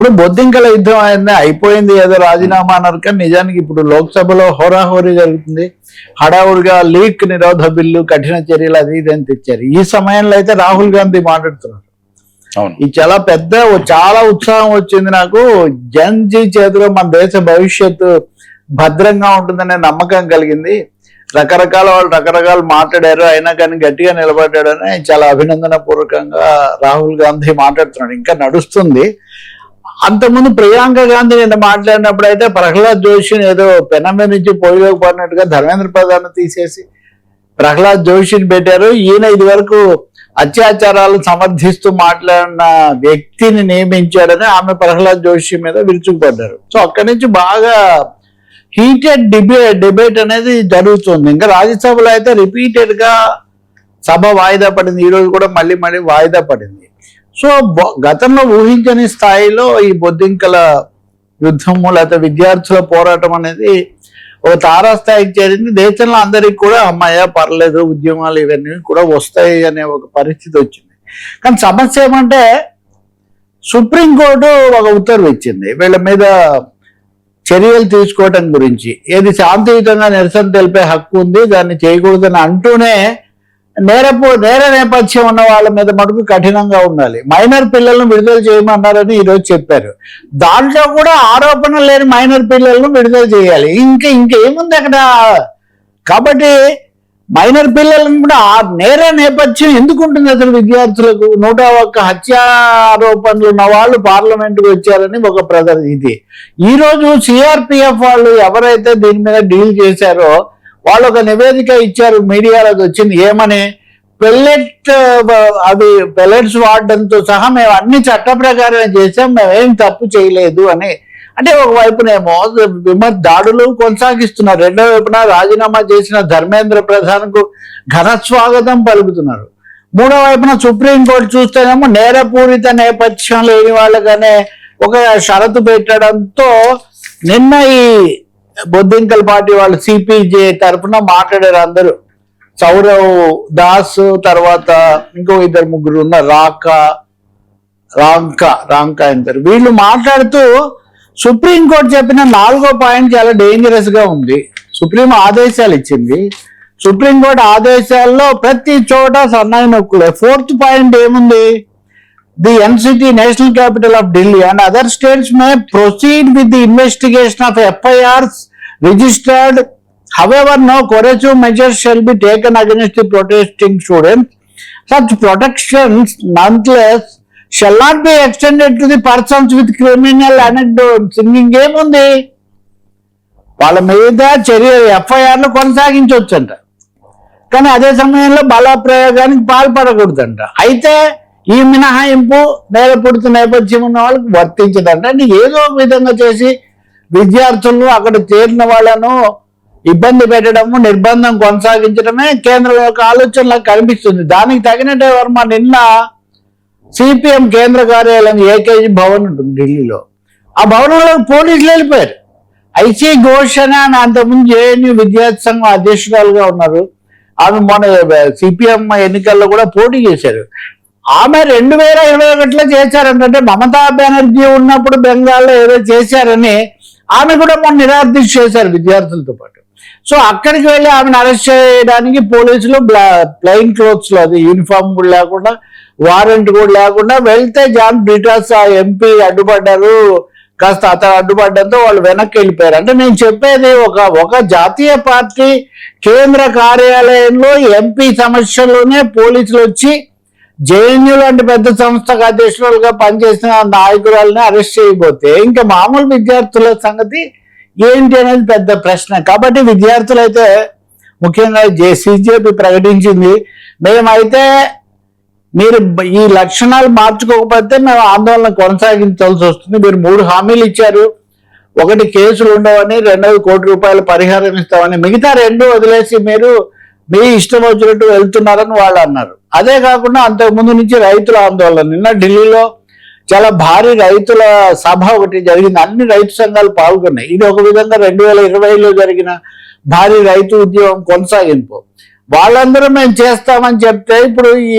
ఇప్పుడు బొద్దింకల యుద్ధం అయింది, అయిపోయింది, ఏదో రాజీనామా అన్నారు. కానీ నిజానికి ఇప్పుడు లోక్సభలో హోరాహోరీ జరుగుతుంది. హడావుడిగా లీక్ నిరోధ బిల్లు, కఠిన చర్యలు అది ఇది అని తెచ్చారు. ఈ సమయంలో అయితే రాహుల్ గాంధీ మాట్లాడుతున్నారు. ఇది చాలా పెద్ద, చాలా ఉత్సాహం వచ్చింది నాకు. జన్జీ చేతిలో మన దేశ భవిష్యత్తు భద్రంగా ఉంటుందనే నమ్మకం కలిగింది. రకరకాల వాళ్ళు రకరకాలు మాట్లాడారు, అయినా కానీ గట్టిగా నిలబడ్డాడని చాలా అభినందన పూర్వకంగా రాహుల్ గాంధీ మాట్లాడుతున్నాడు. ఇంకా నడుస్తుంది. అంతకుముందు ప్రియాంక గాంధీ నిన్న మాట్లాడినప్పుడు అయితే ప్రహ్లాద్ జోషిని ఏదో పెనం మీద నుంచి పొయ్యిలోకి పడినట్టుగా ధర్మేంద్ర ప్రధాన్ తీసేసి ప్రహ్లాద్ జోషిని పెట్టారు. ఈయన ఇది వరకు అత్యాచారాలు సమర్థిస్తూ మాట్లాడిన వ్యక్తిని నియమించాడని ఆమె ప్రహ్లాద్ జోషి మీద విరుచుకుపడ్డారు. సో అక్కడి నుంచి బాగా హీటెడ్ డిబేట్ అనేది జరుగుతుంది. ఇంకా రాజ్యసభలో అయితే రిపీటెడ్ గా సభ వాయిదా పడింది. ఈ రోజు కూడా మళ్ళీ వాయిదా పడింది. సో గతంలో ఊహించని స్థాయిలో ఈ బొద్దింకల యుద్ధము లేకపోతే విద్యార్థుల పోరాటం అనేది ఒక తారాస్థాయికి చేరింది. దేశంలో అందరికి కూడా అమ్మాయ పర్లేదు, ఉద్యమాలు ఇవన్నీ కూడా వస్తాయి అనే ఒక పరిస్థితి వచ్చింది. కానీ సమస్య ఏమంటే సుప్రీంకోర్టు ఒక ఉత్తర్వు ఇచ్చింది వీళ్ళ మీద చర్యలు తీసుకోవటం గురించి. ఏది శాంతియుతంగా నిరసన తెలిపే హక్కు ఉంది, దాన్ని చేయకూడదని అంటూనే నేర నేపథ్యం ఉన్న వాళ్ళ మీద మటుకు కఠినంగా ఉండాలి. మైనర్ పిల్లలను విడుదల చేయమన్నారని ఈరోజు చెప్పారు. దాంట్లో కూడా ఆరోపణ లేని మైనర్ పిల్లలను విడుదల చేయాలి. ఇంకేముంది అక్కడ? కాబట్టి మైనర్ పిల్లలను కూడా నేర నేపథ్యం ఎందుకు ఉంటుంది అసలు విద్యార్థులకు? 101 హత్యా ఆరోపణలు ఉన్న వాళ్ళు పార్లమెంటుకు వచ్చారని ఒక ఇది. ఈ రోజు సిఆర్పిఎఫ్ వాళ్ళు ఎవరైతే దీని మీద డీల్ చేశారో వాళ్ళు ఒక నివేదిక ఇచ్చారు, మీడియాలోకి వచ్చింది. ఏమని? పెల్లెట్స్ వాడడంతో సహా మేము అన్ని చట్ట ప్రకారమే చేసాం, మేమేం తప్పు చేయలేదు అని. అంటే ఒకవైపునేమో దాడులు కొనసాగిస్తున్నారు, రెండో వైపున రాజీనామా చేసిన ధర్మేంద్ర ప్రధాన్కు ఘన స్వాగతం పలుకుతున్నారు. మూడో వైపున సుప్రీంకోర్టు చూస్తేనేమో నేరపూరిత నేపథ్యం లేని వాళ్ళకనే ఒక షరతు పెట్టడంతో నిన్న ఈ బొద్దింకల్ పార్టీ వాళ్ళు సిపిజే తరఫున మాట్లాడారు అందరూ. సౌరవ్ దాస్, తర్వాత ఇంకో 2-3 ఉన్నారు, రాంకా అంటారు. వీళ్ళు మాట్లాడుతూ సుప్రీంకోర్టు చెప్పిన 4వ పాయింట్ చాలా డేంజరస్ గా ఉంది. సుప్రీం ఆదేశాలు ఇచ్చింది. సుప్రీంకోర్టు ఆదేశాల్లో ప్రతి చోట సన్నాయి నొక్కులే. 4th పాయింట్ ఏముంది? The NCT, National Capital of Delhi, and other states may proceed with the investigation of FIRs registered. However, no corrective measures shall be taken against the protesting students. Such protections, nonetheless, shall not be extended to the persons with criminal anecdotes. ఇంకేముంది? వాళ్ళ మీద చర్య FIRలు కొనసాగించవచ్చంట, కానీ అదే సమయంలో బలప్రయోగానికి పాల్పడకూడదంట. అయితే ఈ మినహాయింపు నేరపూరిత నేపథ్యం ఉన్న వాళ్ళకి వర్తించదంట. అంటే ఏదో ఒక విధంగా చేసి విద్యార్థులను, అక్కడ చేరిన వాళ్ళను ఇబ్బంది పెట్టడము, నిర్బంధం కొనసాగించడమే కేంద్రం యొక్క ఆలోచనలకు కనిపిస్తుంది. దానికి తగినట్టే వర్మ నిన్న సిపిఎం కేంద్ర కార్యాలయం ఏకేజీ భవన్ ఉంటుంది ఢిల్లీలో. ఆ భవనంలో పోలీసులు వెళ్ళిపోయారు. ఐసీ ఘోష్ అని ఆమె అంతకుముందు జేఎన్యూ విద్యార్థి సంఘం అధ్యక్షురాలుగా ఉన్నారు. ఆమె మన సిపిఎం ఎన్నికల్లో కూడా పోటీ చేశారు. ఆమె 2021లో చేశారంటే మమతా బెనర్జీ ఉన్నప్పుడు బెంగాల్లో ఏదో చేశారని ఆమె కూడా మొన్న నిరాదీక్ష చేశారు విద్యార్థులతో పాటు. సో అక్కడికి వెళ్ళి ఆమెను అరెస్ట్ చేయడానికి పోలీసులు ప్లెయిన్ క్లోత్స్ లో, అది యూనిఫామ్ కూడా లేకుండా, వారెంట్ కూడా లేకుండా వెళ్తే జాన్ బ్రిటాస్ ఆ ఎంపీ అడ్డుపడ్డారు. కాస్త అతను అడ్డుపడ్డంతో వాళ్ళు వెనక్కి వెళ్ళిపోయారు. అంటే నేను చెప్పేది ఒక జాతీయ పార్టీ కేంద్ర కార్యాలయంలో ఎంపీ సమస్యలోనే పోలీసులు వచ్చి జేఎన్యూ లాంటి పెద్ద సంస్థకు అధ్యక్షులుగా పనిచేసిన నాయకురాలని అరెస్ట్ చేయబోతే ఇంకా మామూలు విద్యార్థుల సంగతి ఏంటి అనేది పెద్ద ప్రశ్న. కాబట్టి విద్యార్థులు అయితే ముఖ్యంగా సిజేపీ ప్రకటించింది, మేమైతే మీరు ఈ లక్షణాలు మార్చుకోకపోతే మేము ఆందోళన కొనసాగించాల్సి వస్తుంది. మీరు 3 హామీలు ఇచ్చారు. ఒకటి కేసులు ఉండవని, 2వ ₹1 కోటి పరిహారం ఇస్తామని, మిగతా 2 వదిలేసి మీరు మీ ఇష్టం వచ్చినట్టు వెళ్తున్నారని వాళ్ళు అన్నారు. అదే కాకుండా అంతకుముందు నుంచి రైతుల ఆందోళన, నిన్న ఢిల్లీలో చాలా భారీ రైతుల సభ ఒకటి జరిగింది. అన్ని రైతు సంఘాలు పాల్గొన్నాయి. ఇది ఒక విధంగా 2020లో జరిగిన భారీ రైతు ఉద్యమం కొనసాగింపు. వాళ్ళందరూ మేము చేస్తామని చెప్తే ఇప్పుడు ఈ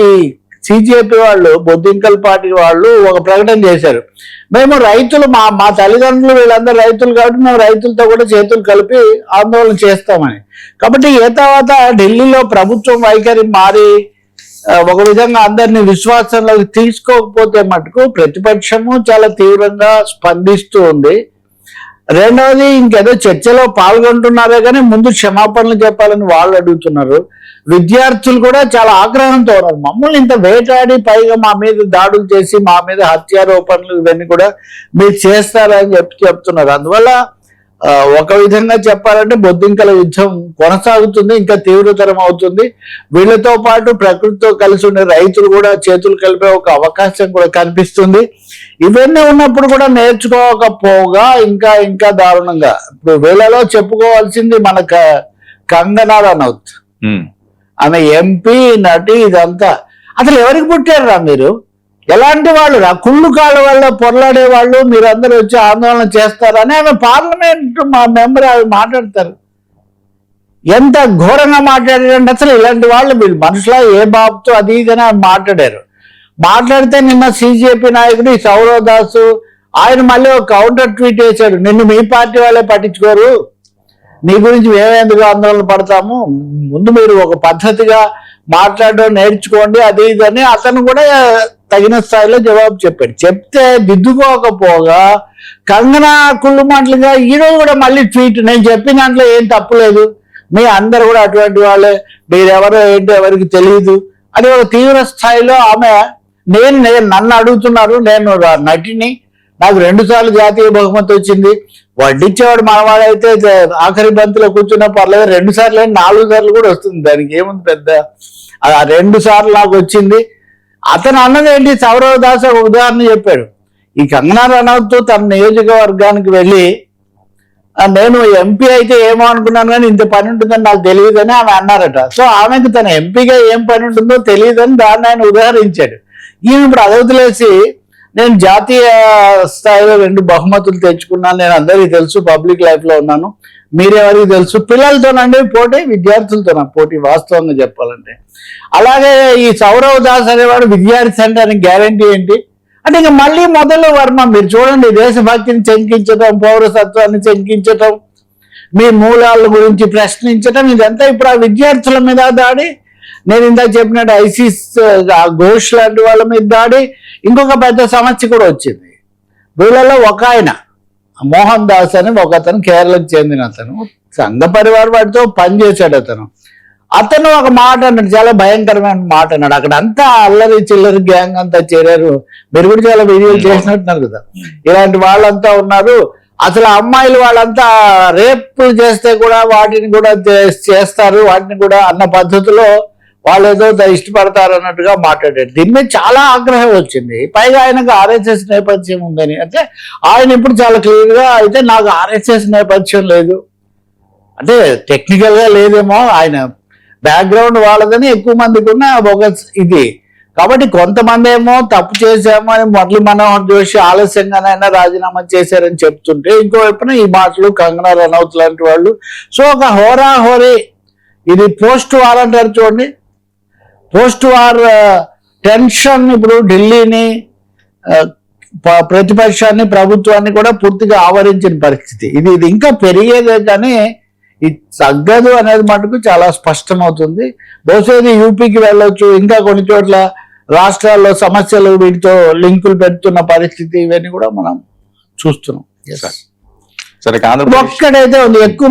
సిజేపీ వాళ్ళు, బొద్దింకల్ పార్టీ వాళ్ళు ఒక ప్రకటన చేశారు. మేము రైతులు, మా తల్లిదండ్రులు వీళ్ళందరూ రైతులు కాబట్టి మేము రైతులతో కూడా చేతులు కలిపి ఆందోళన చేస్తామని. కాబట్టి ఏ తర్వాత ఢిల్లీలో ప్రభుత్వం వైఖరి మారి ఒక విధంగా అందరినీ విశ్వాసంలోకి తీసుకోకపోతే మటుకు ప్రతిపక్షము చాలా తీవ్రంగా స్పందిస్తూ ఉంది. రెండవది, ఇంకేదో చర్చలో పాల్గొంటున్నారే కానీ ముందు క్షమాపణలు చెప్పాలని వాళ్ళు అడుగుతున్నారు. విద్యార్థులు కూడా చాలా ఆగ్రహంతో ఉన్నారు. మమ్మల్ని ఇంత వేటాడి పైగా మా మీద దాడులు చేసి మా మీద హత్యారోపణలు ఇవన్నీ కూడా మీరు చేస్తారని చెప్తున్నారు. అందువల్ల ఒక విధంగా చెప్పాలంటే బొద్దింకల యుద్ధం కొనసాగుతుంది, ఇంకా తీవ్రతరం అవుతుంది. వీళ్ళతో పాటు ప్రకృతితో కలిసి ఉండే రైతులు కూడా చేతులు కలిపే ఒక అవకాశం కూడా కనిపిస్తుంది. ఇవన్నీ ఉన్నప్పుడు కూడా నేర్చుకోకపోగా ఇంకా దారుణంగా ఇప్పుడు వీళ్ళలో చెప్పుకోవాల్సింది మన కంగనా రనౌత్. ఆమె ఎంపీ, నటి, ఇదంతా అసలు ఎవరికి పుట్టారా మీరు? ఎలాంటి వాళ్ళు రా? కుళ్ళు కాళ్ళ వల్ల పొరలాడే వాళ్ళు మీరందరూ వచ్చి ఆందోళన చేస్తారని ఆమె పార్లమెంట్ మెంబర్ ఆమె మాట్లాడతారు. ఎంత ఘోరంగా మాట్లాడారంటే అసలు ఇలాంటి వాళ్ళు వీళ్ళు మనుషుల ఏ బాబుతో అది ఇదని ఆమె మాట్లాడితే నిన్న సిజేపీ నాయకుడు సౌరవ్ దాసు ఆయన మళ్ళీ ఒక కౌంటర్ ట్వీట్ చేశాడు. నిన్ను మీ పార్టీ వాళ్ళే పట్టించుకోరు, నీ గురించి మేమెందుకు ఆందోళన పడతాము, ముందు మీరు ఒక పద్ధతిగా మాట్లాడడం నేర్చుకోండి అది ఇదని అతను కూడా తగిన స్థాయిలో జవాబు చెప్పాడు. చెప్తే దిద్దుకోకపోగా కంగనా కుళ్ళు మాటలుగా ఈరోజు కూడా మళ్ళీ ట్వీట్, నేను చెప్పిన దాంట్లో ఏం తప్పులేదు, మీ అందరు కూడా అటువంటి వాళ్ళే, మీరెవరో ఏంటో ఎవరికి తెలియదు అని ఒక తీవ్ర స్థాయిలో ఆమె నన్ను అడుగుతున్నారు, నేను నటిని, నాకు 2 సార్లు జాతీయ బహుమతి వచ్చింది, వడ్డిచ్చేవాడు మనవాడైతే ఆఖరి బంతిలో కూర్చున్నా పర్లేదు, 2 సార్లు 4 సార్లు కూడా వస్తుంది, దానికి ఏముంది పెద్ద, 2 సార్లు నాకు వచ్చింది. అతను అన్నది ఏంటి, సౌరవ్ దాస్ ఒక ఉదాహరణ చెప్పాడు. ఈ కంగనా రనౌత్ తన నియోజకవర్గానికి వెళ్ళి నేను ఎంపీ అయితే ఏమో అనుకున్నాను కానీ ఇంత పని ఉంటుందని నాకు తెలియదని ఆమె అన్నారట. సో ఆమెకు తన ఎంపీగా ఏం పని ఉంటుందో తెలియదని దాన్ని ఆయన ఉదాహరించాడు. ఈయన ఇప్పుడు అదవదిలేసి నేను జాతీయ స్థాయిలో 2 బహుమతులు తెచ్చుకున్నాను, నేను అందరికీ తెలుసు, పబ్లిక్ లైఫ్ లో ఉన్నాను, మీరెవరికి తెలుసు, పిల్లలతోనండి పోటీ, విద్యార్థులతో పోటీ వాస్తవంగా చెప్పాలంటే. అలాగే ఈ సౌరవ్ దాస్ అనేవాడు విద్యార్థి అంటే గ్యారంటీ ఏంటి అంటే ఇంకా మళ్ళీ మొదలు వర్మ. మీరు చూడండి, దేశభక్తిని శంకించటం, పౌరసత్వాన్ని శంకించటం, మీ మూలాల గురించి ప్రశ్నించటం, ఇదంతా ఇప్పుడు ఆ విద్యార్థుల మీద దాడి. నేను ఇందాక చెప్పినట్టు ఐసిస్ ఘోష్ లాంటి వాళ్ళ మీద దాడి. ఇంకొక పెద్ద సమస్య కూడా వచ్చింది. వీళ్ళలో ఒక ఆయన మోహన్ దాస్ అని ఒక అతను, కేరళకు చెందిన అతను, సంఘ పరివార వాటితో పనిచేశాడు. అతను ఒక మాట అన్నాడు, చాలా భయంకరమైన మాట అన్నాడు. అక్కడ అంతా అల్లరి చిల్లరి గ్యాంగ్ అంతా చేరారు, మీరు కూడా చాలా వీడియోలు చేసినట్టున్నారు కదా, ఇలాంటి వాళ్ళంతా ఉన్నారు. అసలు అమ్మాయిలు వాళ్ళంతా రేప్ చేస్తే కూడా వాటిని కూడా చేస్తారు, వాటిని కూడా అన్న పద్ధతిలో వాళ్ళు ఏదో ఇష్టపడతారు అన్నట్టుగా మాట్లాడారు. దీని మీద చాలా ఆగ్రహం వచ్చింది. పైగా ఆయనకు ఆర్ఎస్ఎస్ నేపథ్యం ఉందని, అంటే ఆయన ఇప్పుడు చాలా క్లియర్ గా అయితే నాకు ఆర్ఎస్ఎస్ నేపథ్యం లేదు అంటే టెక్నికల్ గా లేదేమో, ఆయన బ్యాక్గ్రౌండ్ వాళ్ళదని ఎక్కువ మందికి ఉన్న ఒక ఇది. కాబట్టి కొంతమంది ఏమో తప్పు చేశామో అని మురళీ మనోహర్ జోషి ఆలస్యంగానైనా రాజీనామా చేశారని చెప్తుంటే, ఇంకోవైపున ఈ మాటలు కంగనా రనౌత్ లాంటి వాళ్ళు. సో ఒక హోరాహోరీ ఇది పోస్ట్ వార్ అంటారు చూడండి, పోస్ట్ వార్ టెన్షన్ ఇప్పుడు ఢిల్లీని, ప్రతిపక్షాన్ని, ప్రభుత్వాన్ని కూడా పూర్తిగా ఆవరించిన పరిస్థితి. ఇది ఇంకా పెరిగేదే కానీ ఇది తగ్గదు అనేది మటుకు చాలా స్పష్టమవుతుంది. బహుశా ఇది యూపీకి వెళ్ళొచ్చు, ఇంకా కొన్ని చోట్ల రాష్ట్రాల్లో సమస్యలు వీటితో లింకులు పెడుతున్న పరిస్థితి, ఇవన్నీ కూడా మనం చూస్తున్నాం. సరే, ఒక్కడైతే ఉంది ఎక్కువ